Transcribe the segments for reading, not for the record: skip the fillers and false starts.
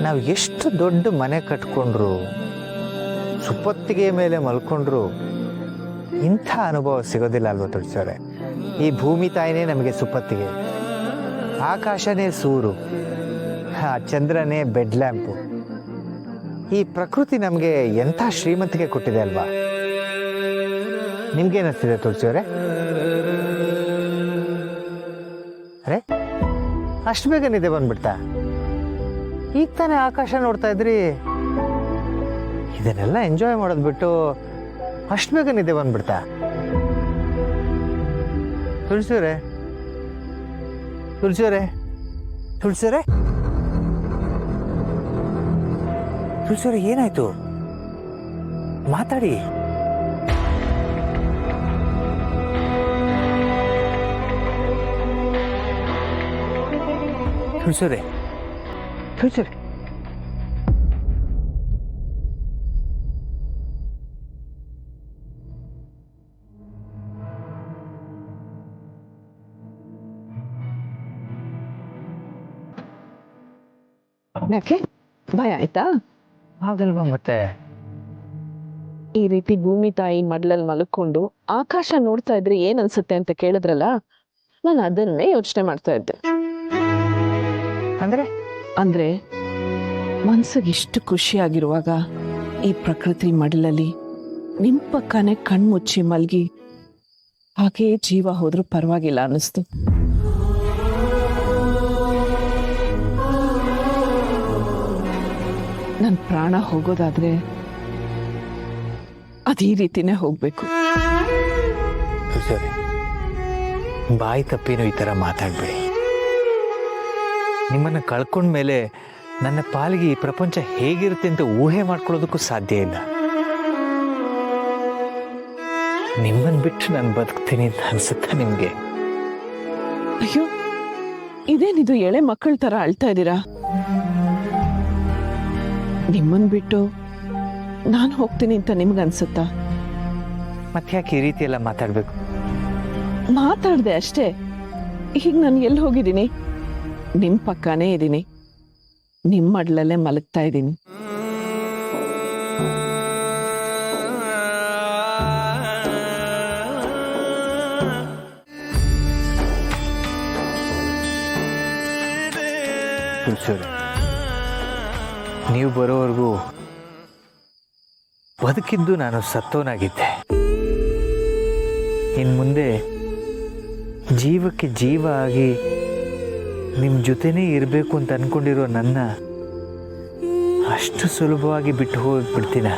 ನಾವು ಎಷ್ಟು ದೊಡ್ಡ ಮನೆ ಕಟ್ಕೊಂಡ್ರು, ಸುಪ್ಪತ್ತಿಗೆ ಮೇಲೆ ಮಲ್ಕೊಂಡ್ರು ಇಂಥ ಅನುಭವ ಸಿಗೋದಿಲ್ಲ ಅಲ್ವ ತುಳಸಿಯವರೇ? ಈ ಭೂಮಿ ತಾಯಿನೇ ನಮಗೆ ಸುಪ್ಪತ್ತಿಗೆ, ಆಕಾಶನೇ ಸೂರು, ಚಂದ್ರನೇ ಬೆಡ್ ಲ್ಯಾಂಪು. ಈ ಪ್ರಕೃತಿ ನಮಗೆ ಎಂಥ ಶ್ರೀಮಂತಿಕೆ ಕೊಟ್ಟಿದೆ ಅಲ್ವಾ? ನಿಮ್ಗೇನಿಸ್ತಿದೆ ತುಳಸಿಯವರೇ? ಅರೆ, ಅಷ್ಟು ಬೇಗ ನಿದ್ದೆ ಬಂದ್ಬಿಡ್ತಾ? ಈಗ ತಾನೇ ಆಕಾಶ ನೋಡ್ತಾ ಇದ್ರಿ, ಇದನ್ನೆಲ್ಲ ಎಂಜಾಯ್ ಮಾಡೋದು ಬಿಟ್ಟು ಅಷ್ಟು ಬೇಗ ನಿದ್ದೆ ಬಂದ್ಬಿಡ್ತಾ? ತುಳಸಿಯವರೇ, ತುಳಸಿಯವರೇ, ತುಳಸಿಯವರೇ, ತುಳಸಿಯವರೇ, ಏನಾಯ್ತು? ಮಾತಾಡಿ. ತುಳಸಿಯವರೇ, ತುಳಸಿಯವರೇ, ಯಾಕೆ ಭಯ ಆಯ್ತಾ? ಆಗಲ್ವಾ ಮತ್ತೆ? ಈ ರೀತಿ ಭೂಮಿ ತಾಯಿ ಮಡ್ಲಲ್ಲಿ ಮಲ್ಕೊಂಡು ಆಕಾಶ ನೋಡ್ತಾ ಇದ್ರೆ ಏನ್ ಅನ್ಸುತ್ತೆ ಅಂತ ಕೇಳಿದ್ರಲ್ಲ, ನಾನು ಅದನ್ನೇ ಯೋಚನೆ ಮಾಡ್ತಾ ಇದ್ದೆ. ಅಂದ್ರೆ ಅಂದ್ರೆ ಮನ್ಸಿಗೆ ಇಷ್ಟು ಖುಷಿಯಾಗಿರುವಾಗ ಈ ಪ್ರಕೃತಿ ಮಡಲಲ್ಲಿ ನಿಮ್ ಪಕ್ಕನೆ ಕಣ್ಮುಚ್ಚಿ ಮಲ್ಗಿ ಹಾಗೇ ಜೀವ ಹೋದ್ರೂ ಪರವಾಗಿಲ್ಲ ಅನ್ನಿಸ್ತು. ನನ್ ಪ್ರಾಣ ಹೋಗೋದಾದ್ರೆ ಅದೇ ರೀತಿನೇ ಹೋಗ್ಬೇಕು. ಸರಿ, ಬಾಯಿ ತಪ್ಪೇನು ಈ ಥರ ಮಾತಾಡ್ಬೇಡಿ. ನಿಮ್ಮನ್ನು ಕಳ್ಕೊಂಡ್ಮೇಲೆ ನನ್ನ ಪಾಲಿಗೆ ಈ ಪ್ರಪಂಚ ಹೇಗಿರುತ್ತೆ ಅಂತ ಊಹೆ ಮಾಡ್ಕೊಳ್ಳೋದಕ್ಕೂ ಸಾಧ್ಯ ಇಲ್ಲ. ನಿಮ್ಮನ್ನು ಬಿಟ್ಟು ನಾನು ಬದುಕ್ತೀನಿ ಅಂತ ಅನ್ಸುತ್ತಾ ನಿಮ್ಗೆ? ಅಯ್ಯೋ, ಇದೇನಿದು ಎಳೆ ಮಕ್ಕಳ ತರ ಅಳ್ತಾ ಇದ್ದೀರಾ? ನಿಮ್ಮನ್ ಬಿಟ್ಟು ನಾನು ಹೋಗ್ತೀನಿ ಅಂತ ನಿಮ್ಗೆ ಅನ್ಸುತ್ತಾ? ಮತ್ತೆ ಯಾಕೆ ಈ ರೀತಿ ಎಲ್ಲ ಮಾತಾಡ್ಬೇಕು? ಮಾತಾಡ್ದೆ ಅಷ್ಟೇ. ಈಗ ನಾನು ಎಲ್ಲಿ ಹೋಗಿದ್ದೀನಿ? ನಿಮ್ ಪಕ್ಕನೇ ಇದ್ದೀನಿ, ನಿಮ್ ಮಡ್ಲಲ್ಲೇ ಮಲಗ್ತಾ ಇದ್ದೀನಿ. ನೀವು ಬರೋವರೆಗೂ ಬದುಕಿದ್ದು ನಾನು ಸತ್ತೋನಾಗಿದ್ದೆ. ಇನ್ನು ಮುಂದೆ ಜೀವಕ್ಕೆ ಜೀವ ಆಗಿ ನಿಮ್ಮ ಜೊತೆನೇ ಇರಬೇಕು ಅಂತ ಅನ್ಕೊಂಡಿರೋ ನನ್ನ ಅಷ್ಟು ಸುಲಭವಾಗಿ ಬಿಟ್ಟು ಹೋಗ್ಬಿಡ್ತೀನ?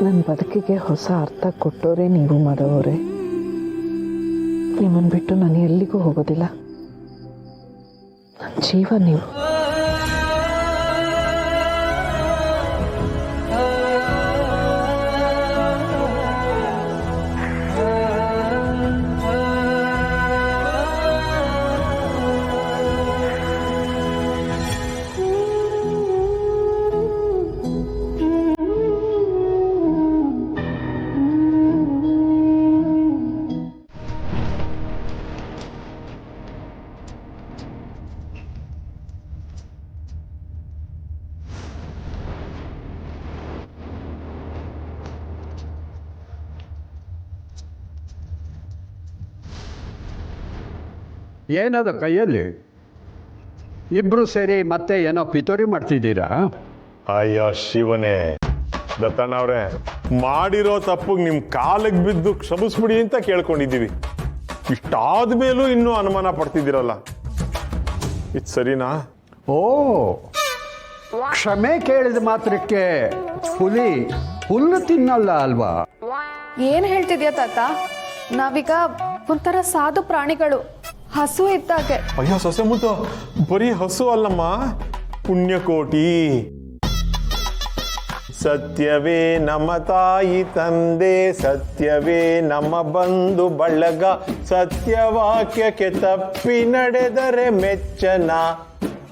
ನನ್ನ ಬದುಕಿಗೆ ಹೊಸ ಅರ್ಥ ಕೊಟ್ಟೋರೆ ನೀವು ಮಾಧವರೇ. ನಿಮ್ಮನ್ನು ಬಿಟ್ಟು ನಾನು ಎಲ್ಲಿಗೂ ಹೋಗೋದಿಲ್ಲ. ನನ್ನ ಜೀವ ನೀವು. ಏನದು ಕೈಯಲ್ಲಿ? ಇಬ್ರು ಸೇರಿ ಮತ್ತೆ ಏನೋ ಪಿತೂರಿ ಮಾಡ್ತಿದ್ದೀರಾ? ಅಯ್ಯೋ ಶಿವನೇ, ದತ್ತಣ್ಣವ್ರೆ, ಮಾಡಿರೋ ತಪ್ಪಿಗೆ ನಿಮ್ಮ ಕಾಲಿಗೆ ಬಿದ್ದು ಕ್ಷಮಿಸ್ಬಿಡಿ ಅಂತ ಕೇಳ್ಕೊಂಡಿದ್ದೀವಿ. ಇಷ್ಟಾದ ಮೇಲೂ ಇನ್ನೂ ಅನುಮಾನ ಪಡ್ತಿದ್ದೀರಲ್ಲ, ಇದು ಸರಿನಾ? ಓ, ಕ್ಷಮೆ ಕೇಳಿದ ಮಾತ್ರಕ್ಕೆ ಹುಲಿ ಹುಲ್ಲು ತಿನ್ನಲ್ಲ ಅಲ್ವಾ? ಏನ್ ಹೇಳ್ತಿದ್ಯಾ ತಾತ? ನಾವೀಗ ಒಂಥರ ಸಾಧು ಪ್ರಾಣಿಗಳು, ಹಸು ಇದ್ದಾಗೆ. ಅಯ್ಯೋ ಸೊಸೆ ಮುತ್ತು, ಬರೀ ಹಸು ಅಲ್ಲಮ್ಮ, ಪುಣ್ಯಕೋಟಿ. ಸತ್ಯವೇ ನಮ್ಮ ತಾಯಿ ತಂದೆ, ಸತ್ಯವೇ ನಮ್ಮ ಬಂಧು ಬಳಗ, ಸತ್ಯವಾಕ್ಯಕ್ಕೆ ತಪ್ಪಿ ನಡೆದರೆ ಮೆಚ್ಚನ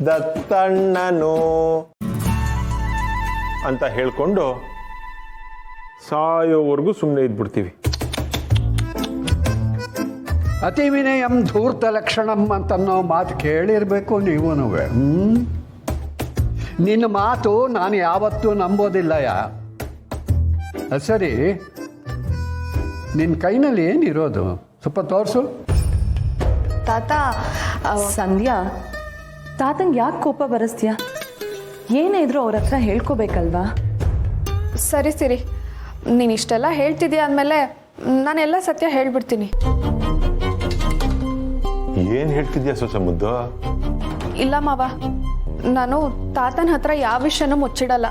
ದತ್ತಣ್ಣನು ಅಂತ ಹೇಳ್ಕೊಂಡು ಸಾಯೋವರೆಗೂ ಸುಮ್ಮನೆ ಇದ್ಬಿಡ್ತೀವಿ. ಅತಿ ವಿನಯಂ ಧೂರ್ತ ಲಕ್ಷಣಂ ಅಂತನ್ನೋ ಮಾತು ಕೇಳಿರ್ಬೇಕು ನೀವೂನುವೆ. ನಿನ್ನ ಮಾತು ನಾನು ಯಾವತ್ತೂ ನಂಬೋದಿಲ್ಲಯ್ಯ. ಸರಿ, ನಿನ್ನ ಕೈನಲ್ಲಿ ಏನಿರೋದು ಸ್ವಲ್ಪ ತೋರಿಸು. ತಾತ ಸಂಧ್ಯಾ, ತಾತಂಗೆ ಯಾಕೆ ಕೋಪ ಬರಸ್ತೀಯ? ಏನೇ ಇದ್ರು ಅವ್ರ ಹತ್ರ ಹೇಳ್ಕೋಬೇಕಲ್ವಾ? ಸರಿ ಸಿರಿ, ನೀನು ಇಷ್ಟೆಲ್ಲ ಹೇಳ್ತಿದ್ಯಾ ಅಂದಮೇಲೆ ನಾನೆಲ್ಲ ಸತ್ಯ ಹೇಳ್ಬಿಡ್ತೀನಿ. ಏನ್ ಹೇಳ್ತಿದ್ಯಾ ಸೊಸೆ ಮುದ್ದು? ಇಲ್ಲ ಮಾವ, ನಾನು ತಾತನ ಹತ್ರ ಯಾವ ವಿಷಯನೂ ಮುಚ್ಚಿಡಲ್ಲ.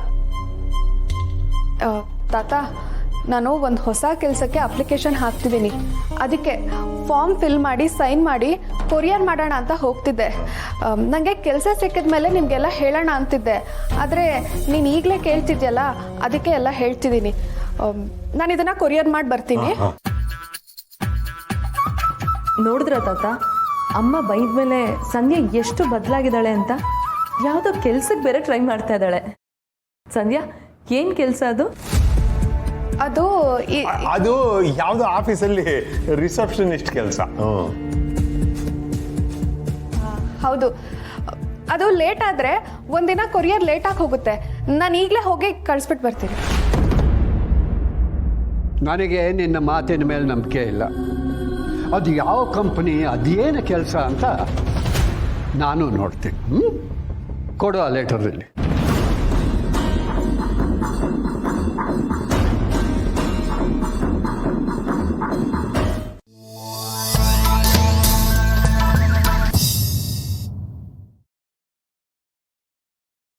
ತಾತ, ನಾನು ಒಂದು ಹೊಸ ಕೆಲಸಕ್ಕೆ ಅಪ್ಲಿಕೇಶನ್ ಹಾಕ್ತಿದ್ದೀನಿ. ಅದಕ್ಕೆ ಫಾರ್ಮ್ ಫಿಲ್ ಮಾಡಿ ಸೈನ್ ಮಾಡಿ ಕೊರಿಯರ್ ಮಾಡೋಣ ಅಂತ ಹೋಗ್ತಿದ್ದೆ. ನನಗೆ ಕೆಲಸ ಸಿಕ್ಕಿದ ಮೇಲೆ ನಿಮಗೆಲ್ಲ ಹೇಳೋಣ ಅಂತಿದ್ದೆ. ಆದರೆ ನೀನು ಈಗಲೇ ಕೇಳ್ತಿದ್ಯಲ್ಲ, ಅದಕ್ಕೆ ಎಲ್ಲ ಹೇಳ್ತಿದ್ದೀನಿ. ನಾನು ಇದನ್ನು ಕೊರಿಯರ್ ಮಾಡಿ ಬರ್ತೀನಿ. ನೋಡಿದ್ರ ತಾತ, ಅಮ್ಮ ಬೈದ್ಮೇಲೆ ಸಂಧ್ಯಾ ಎಷ್ಟು ಬದಲಾಗಿದ್ದಾಳೆ ಅಂತ. ಯಾವುದೋ ಕೆಲ್ಸಕ್ಕೆ ಬೇರೆ ಟ್ರೈ ಮಾಡ್ತಾ ಇದ್ದಾಳೆ. ಸಂಧ್ಯಾ, ಏನು ಕೆಲಸ ಅದು? ಅದು ಅದು ಯಾವ್ದೋ ಆಫೀಸಲ್ಲಿ ರಿಸೆಪ್ಷನಿಸ್ಟ್ ಕೆಲಸ. ಹೌದು, ಅದು ಲೇಟ್ ಆದರೆ ಒಂದಿನ ಕೊರಿಯರ್ ಲೇಟಾಗಿ ಹೋಗುತ್ತೆ. ನಾನು ಈಗಲೇ ಹೋಗಿ ಕಳಿಸ್ಬಿಟ್ಟು ಬರ್ತೀನಿ. ನನಗೆ ನಿನ್ನ ಮಾತಿನ ಮೇಲೆ ನಂಬಿಕೆ ಇಲ್ಲ. ಅದು ಯಾವ ಕಂಪನಿ, ಅದೇನು ಕೆಲಸ ಅಂತ ನಾನು ನೋಡ್ತೀನಿ. ಕೊಡು ಆ ಲೆಟರಲ್ಲಿ.